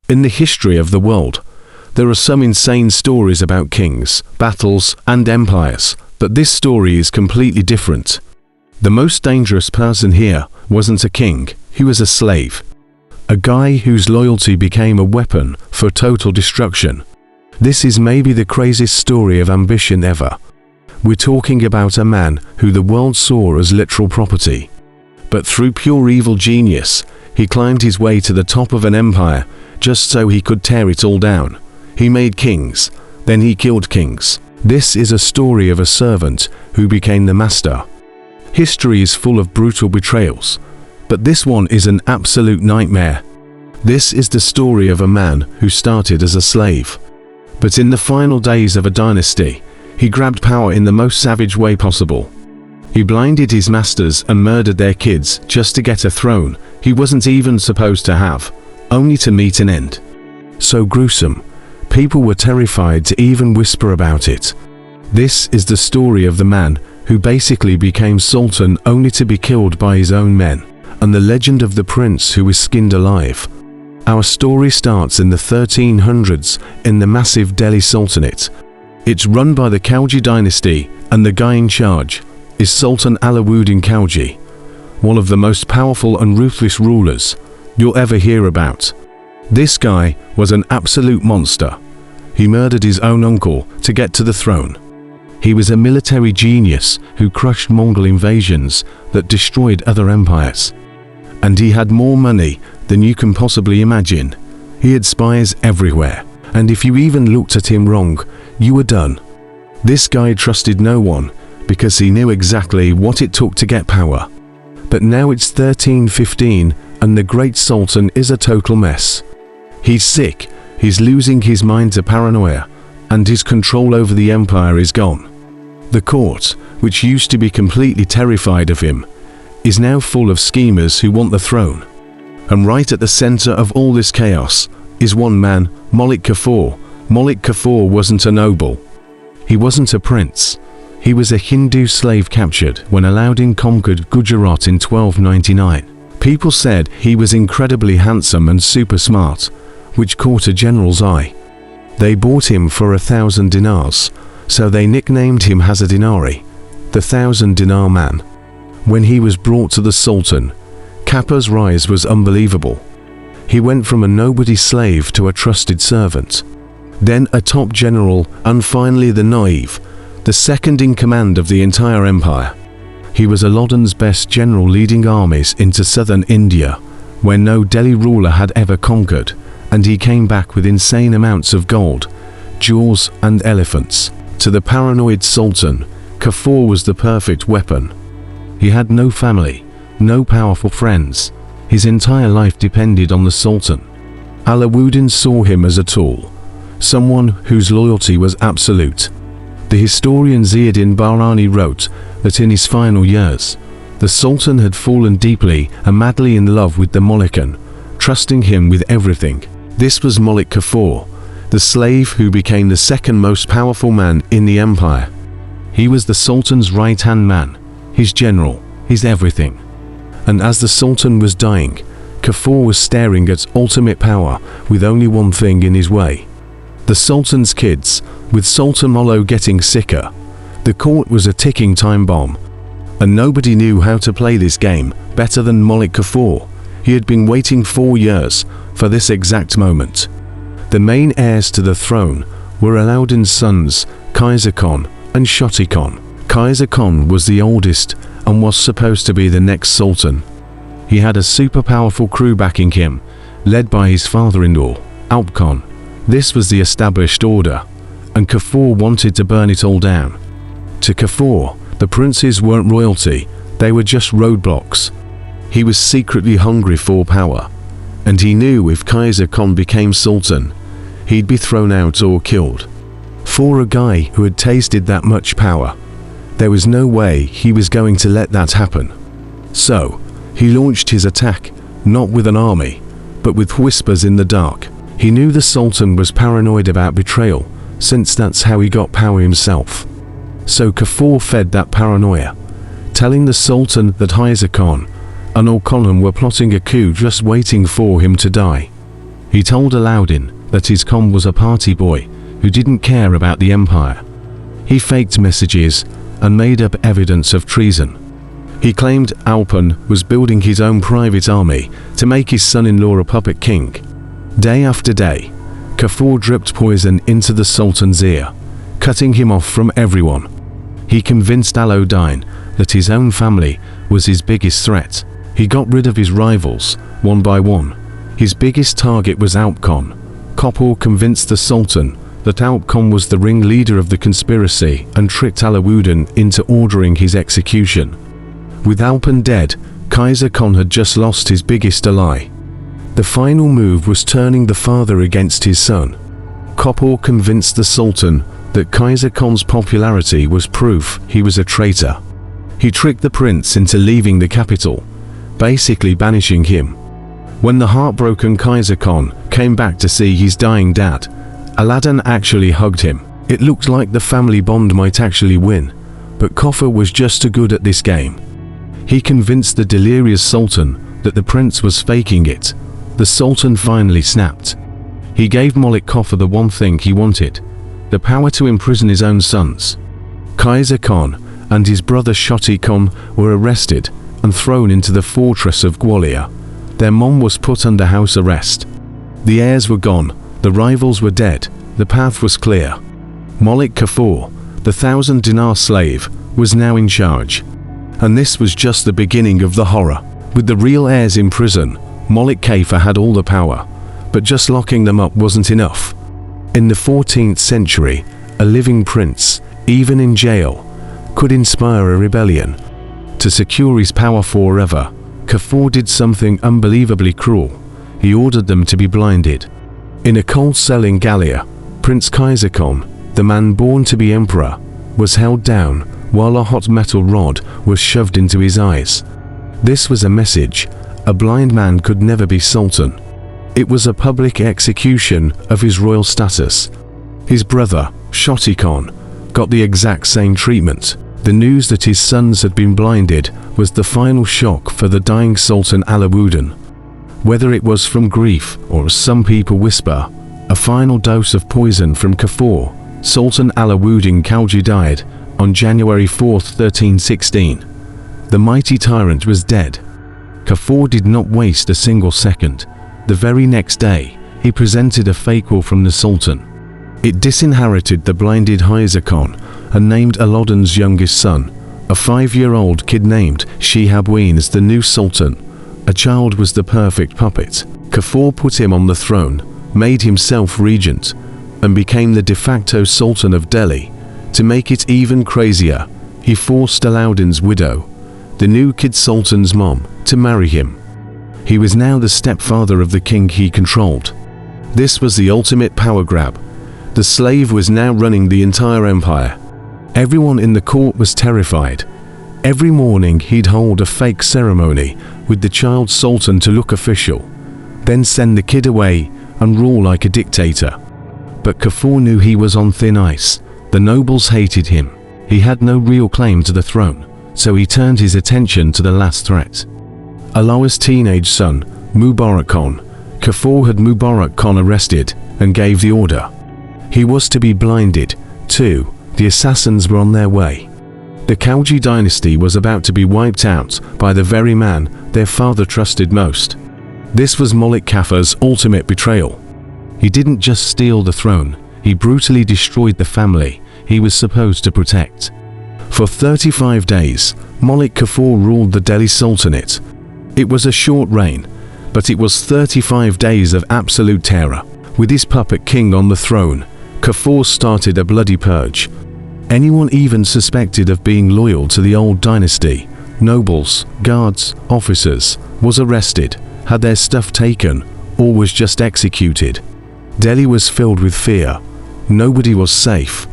In the history of the world, there are some insane stories about kings, battles, and empires, but this story is completely different. The most dangerous person here wasn't a king, he was a slave. A guy whose loyalty became a weapon for total destruction. This is maybe the craziest story of ambition ever. We're talking about a man who the world saw as literal property. But through pure evil genius, he climbed his way to the top of an empire just so he could tear it all down. He made kings, then he killed kings. This is a story of a servant who became the master. History is full of brutal betrayals, but this one is an absolute nightmare. This is the story of a man who started as a slave. But in the final days of a dynasty, he grabbed power in the most savage way possible. He blinded his masters and murdered their kids just to get a throne he wasn't even supposed to have, only to meet an end. So gruesome, people were terrified to even whisper about it. This is the story of the man who basically became Sultan only to be killed by his own men, and the legend of the prince who was skinned alive. Our story starts in the 1300s in the massive Delhi Sultanate. It's run by the Khalji dynasty, and the guy in charge is Sultan Alauddin Khalji, one of the most powerful and ruthless rulers you'll ever hear about. This guy was an absolute monster. He murdered his own uncle to get to the throne. He was a military genius who crushed Mongol invasions that destroyed other empires. And he had more money than you can possibly imagine. He had spies everywhere, and if you even looked at him wrong, you were done. This guy trusted no one because he knew exactly what it took to get power. But now it's 1315 and the great Sultan is a total mess. He's sick, he's losing his mind to paranoia, and his control over the empire is gone. The court, which used to be completely terrified of him, is now full of schemers who want the throne. And right at the center of all this chaos is one man, Malik Kafur. Malik Kafur wasn't a noble. He wasn't a prince. He was a Hindu slave captured when Alauddin conquered Gujarat in 1299. People said he was incredibly handsome and super smart, which caught a general's eye. They bought him for 1,000 dinars, so they nicknamed him Hazardinari, the 1,000-dinar man. When he was brought to the Sultan, Kapur's rise was unbelievable. He went from a nobody slave to a trusted servant, then a top general, and finally the naive, the second in command of the entire empire. He was Alauddin's best general, leading armies into southern India, where no Delhi ruler had ever conquered, and he came back with insane amounts of gold, jewels and elephants. To the paranoid Sultan, Kafur was the perfect weapon. He had no family, no powerful friends. His entire life depended on the Sultan. Alauddin saw him as a tool, someone whose loyalty was absolute. The historian Ziauddin Bahrani wrote that in his final years, the Sultan had fallen deeply and madly in love with the Malikan, trusting him with everything. This was Malik Kafur, the slave who became the second most powerful man in the empire. He was the Sultan's right-hand man, his general, his everything. And as the Sultan was dying, Kafur was staring at ultimate power with only one thing in his way: the Sultan's kids. With Sultan Molo getting sicker, the court was a ticking time bomb. And nobody knew how to play this game better than Malik Kafur. He had been waiting 4 years for this exact moment. The main heirs to the throne were Alauddin's sons, Kaiser Khan and Shoti Khan. Kaiser Khan was the oldest and was supposed to be the next Sultan. He had a super powerful crew backing him, led by his father-in-law, Alp Khan. This was the established order, and Kafur wanted to burn it all down. To Kafur, the princes weren't royalty, they were just roadblocks. He was secretly hungry for power, and he knew if Kaiser Khan became Sultan, he'd be thrown out or killed. For a guy who had tasted that much power, there was no way he was going to let that happen. So, he launched his attack, not with an army, but with whispers in the dark. He knew the Sultan was paranoid about betrayal, since that's how he got power himself. So Kafur fed that paranoia, telling the Sultan that Kaiser Khan and Al-Qalam were plotting a coup just waiting for him to die. He told Alauddin that his Khan was a party boy who didn't care about the empire. He faked messages and made up evidence of treason. He claimed Alauddin was building his own private army to make his son-in-law a puppet king. Day after day, Kafur dripped poison into the Sultan's ear, cutting him off from everyone. He convinced Alauddin that his own family was his biggest threat. He got rid of his rivals, one by one. His biggest target was Alauddin. Kafur convinced the Sultan that Alauddin was the ringleader of the conspiracy and tricked Alauddin into ordering his execution. With Alauddin dead, Kaiser Khan had just lost his biggest ally. The final move was turning the father against his son. Kafur convinced the Sultan that Kaiser Khan's popularity was proof he was a traitor. He tricked the prince into leaving the capital, basically banishing him. When the heartbroken Kaiser Khan came back to see his dying dad, Alauddin actually hugged him. It looked like the family bond might actually win, but Kafur was just too good at this game. He convinced the delirious Sultan that the prince was faking it. The Sultan finally snapped. He gave Malik Kafur the one thing he wanted, the power to imprison his own sons. Kaiser Khan and his brother Shoti Khan were arrested and thrown into the fortress of Gwalior. Their mom was put under house arrest. The heirs were gone, the rivals were dead, the path was clear. Malik Kafur, the 1,000-dinar slave, was now in charge. And this was just the beginning of the horror. With the real heirs in prison, Malik Kafur had all the power, but just locking them up wasn't enough. In the 14th century, a living prince, even in jail, could inspire a rebellion. To secure his power forever, Kafur did something unbelievably cruel. He ordered them to be blinded. In a cold cell in Gwalior, Prince Kaiser Khan, the man born to be emperor, was held down while a hot metal rod was shoved into his eyes. This was a message: a blind man could never be sultan. It was a public execution of his royal status. His brother, Shoti Khan, got the exact same treatment. The news that his sons had been blinded was the final shock for the dying Sultan Alauddin. Whether it was from grief or, as some people whisper, a final dose of poison from Kafur, Sultan Alauddin Khalji died on January 4, 1316. The mighty tyrant was dead. Kafur did not waste a single second. The very next day, he presented a fakewal from the Sultan. It disinherited the blinded Kaiser Khan and named Alauddin's youngest son, a 5-year-old kid named Shihabwin, as the new Sultan. A child was the perfect puppet. Kafur put him on the throne, made himself regent, and became the de facto Sultan of Delhi. To make it even crazier, he forced Alauddin's widow, the new kid Sultan's mom, to marry him. He was now the stepfather of the king he controlled. This was the ultimate power grab. The slave was now running the entire empire. Everyone in the court was terrified. Every morning he'd hold a fake ceremony with the child sultan to look official, then send the kid away and rule like a dictator. But Kafur knew he was on thin ice. The nobles hated him. He had no real claim to the throne, so he turned his attention to the last threat. Allah's teenage son, Mubarak Khan. Kafur had Mubarak Khan arrested and gave the order. He was to be blinded, too. The assassins were on their way. The Khalji dynasty was about to be wiped out by the very man their father trusted most. This was Malik Kafur's ultimate betrayal. He didn't just steal the throne, he brutally destroyed the family he was supposed to protect. For 35 days, Malik Kafur ruled the Delhi Sultanate. It was a short reign, but it was 35 days of absolute terror. With his puppet king on the throne, Kafur started a bloody purge. Anyone even suspected of being loyal to the old dynasty, nobles, guards, officers, was arrested, had their stuff taken, or was just executed. Delhi was filled with fear. Nobody was safe.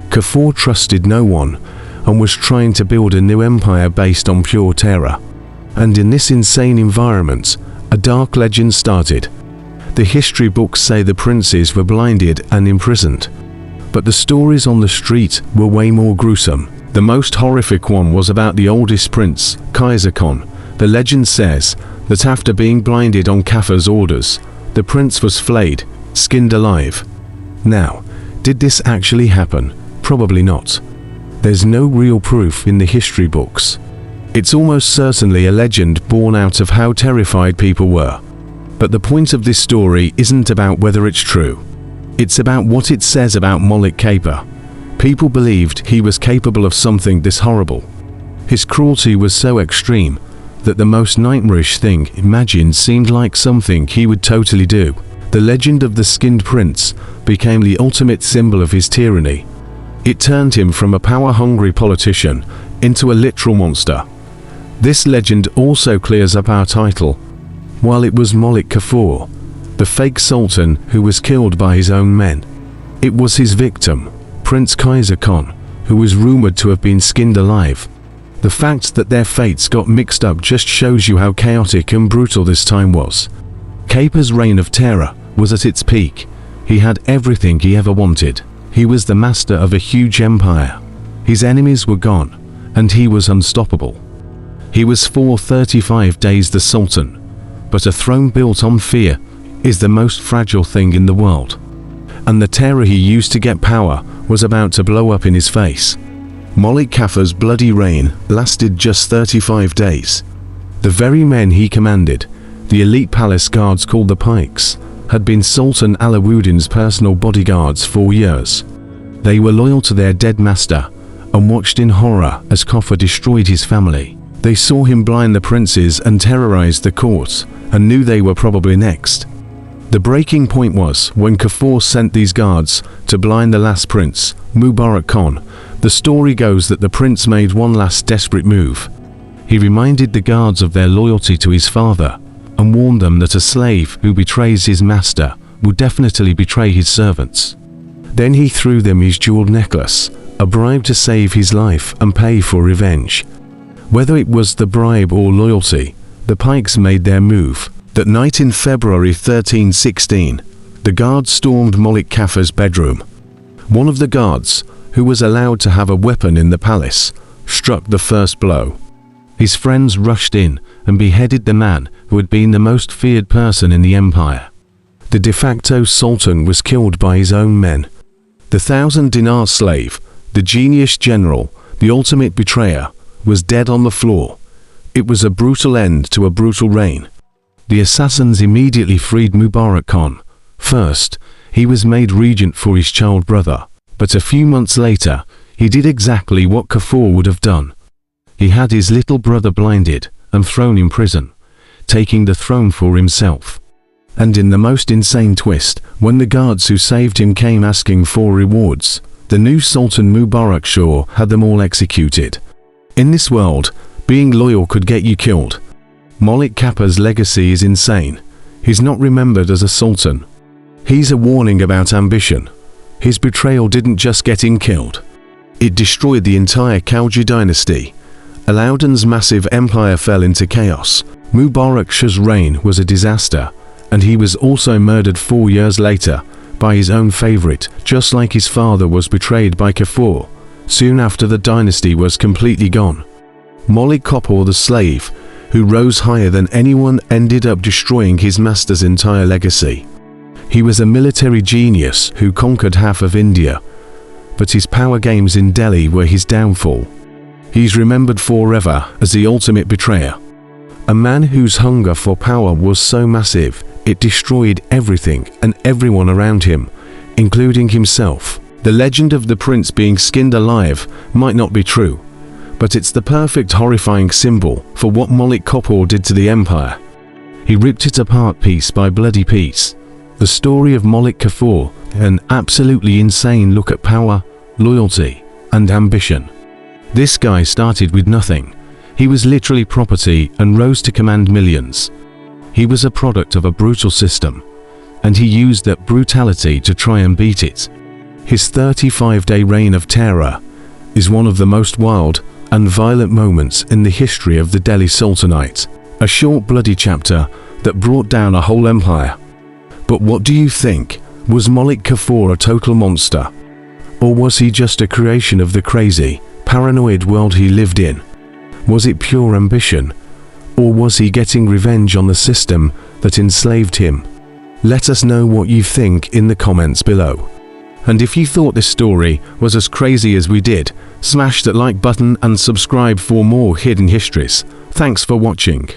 Kafur trusted no one and was trying to build a new empire based on pure terror. And in this insane environment, a dark legend started. The history books say the princes were blinded and imprisoned. But the stories on the street were way more gruesome. The most horrific one was about the oldest prince, Kaiser Khan. The legend says that after being blinded on Kafur's orders, the The prince was flayed, skinned alive. Now, did this actually happen? Probably not. There's no real proof in the history books. It's almost certainly a legend born out of how terrified people were. But the point of this story isn't about whether it's true. It's about what it says about Malik Kafur. People believed he was capable of something this horrible. His cruelty was so extreme that the most nightmarish thing imagined seemed like something he would totally do. The legend of the skinned prince became the ultimate symbol of his tyranny. It turned him from a power-hungry politician into a literal monster. This legend also clears up our title. While it was Malik Kafur, the fake sultan who was killed by his own men, it was his victim, Prince Kaiser Khan, who was rumored to have been skinned alive. The fact that their fates got mixed up just shows you how chaotic and brutal this time was. Kafur's reign of terror was at its peak. He had everything he ever wanted. He was the master of a huge empire. His enemies were gone, and he was unstoppable. He was for 35 days the Sultan, but a throne built on fear is the most fragile thing in the world. And the terror he used to get power was about to blow up in his face. Malik Kafur's bloody reign lasted just 35 days. The very men he commanded, the elite palace guards called the Pikes, had been Sultan Alauddin's personal bodyguards for years. They were loyal to their dead master and watched in horror as Kafur destroyed his family. They saw him blind the princes and terrorize the court, and knew they were probably next. The breaking point was when Kafur sent these guards to blind the last prince, Mubarak Khan. The story goes that the prince made one last desperate move. He reminded the guards of their loyalty to his father and warned them that a slave who betrays his master will definitely betray his servants. Then he threw them his jeweled necklace, a bribe to save his life and pay for revenge. Whether it was the bribe or loyalty, the Pikes made their move. That night in February 1316, the guards stormed Malik Kafur's bedroom. One of the guards, who was allowed to have a weapon in the palace, struck the first blow. His friends rushed in and beheaded the man who had been the most feared person in the empire. The de facto sultan was killed by his own men. The 1,000-dinar slave, the genius general, the ultimate betrayer, was dead on the floor. It was a brutal end to a brutal reign. The assassins immediately freed Mubarak Khan. First, he was made regent for his child brother, but a few months later, he did exactly what Kafur would have done. He had his little brother blinded and thrown in prison, taking the throne for himself. And in the most insane twist, when the guards who saved him came asking for rewards, the new Sultan Mubarak Shah had them all executed. In this world, being loyal could get you killed. Malik Kafur's legacy is insane. He's not remembered as a sultan. He's a warning about ambition. His betrayal didn't just get him killed. It destroyed the entire Khalji dynasty. Alauddin's massive empire fell into chaos. Mubarak Shah's reign was a disaster, and he was also murdered 4 years later by his own favorite, just like his father was betrayed by Kafur. Soon after, the dynasty was completely gone. Malik Kafur, the slave, who rose higher than anyone, ended up destroying his master's entire legacy. He was a military genius who conquered half of India, but his power games in Delhi were his downfall. He's remembered forever as the ultimate betrayer. A man whose hunger for power was so massive, it destroyed everything and everyone around him, including himself. The legend of the prince being skinned alive might not be true, but it's the perfect horrifying symbol for what Malik Kafur did to the empire. He ripped it apart piece by bloody piece. The story of Malik Kafur, an absolutely insane look at power, loyalty, and ambition. This guy started with nothing. He was literally property and rose to command millions. He was a product of a brutal system, and he used that brutality to try and beat it. His 35-day reign of terror is one of the most wild and violent moments in the history of the Delhi Sultanate, a short bloody chapter that brought down a whole empire. But what do you think? Was Malik Kafur a total monster? Or was he just a creation of the crazy, paranoid world he lived in? Was it pure ambition? Or was he getting revenge on the system that enslaved him? Let us know what you think in the comments below. And if you thought this story was as crazy as we did, smash that like button and subscribe for more hidden histories. Thanks for watching.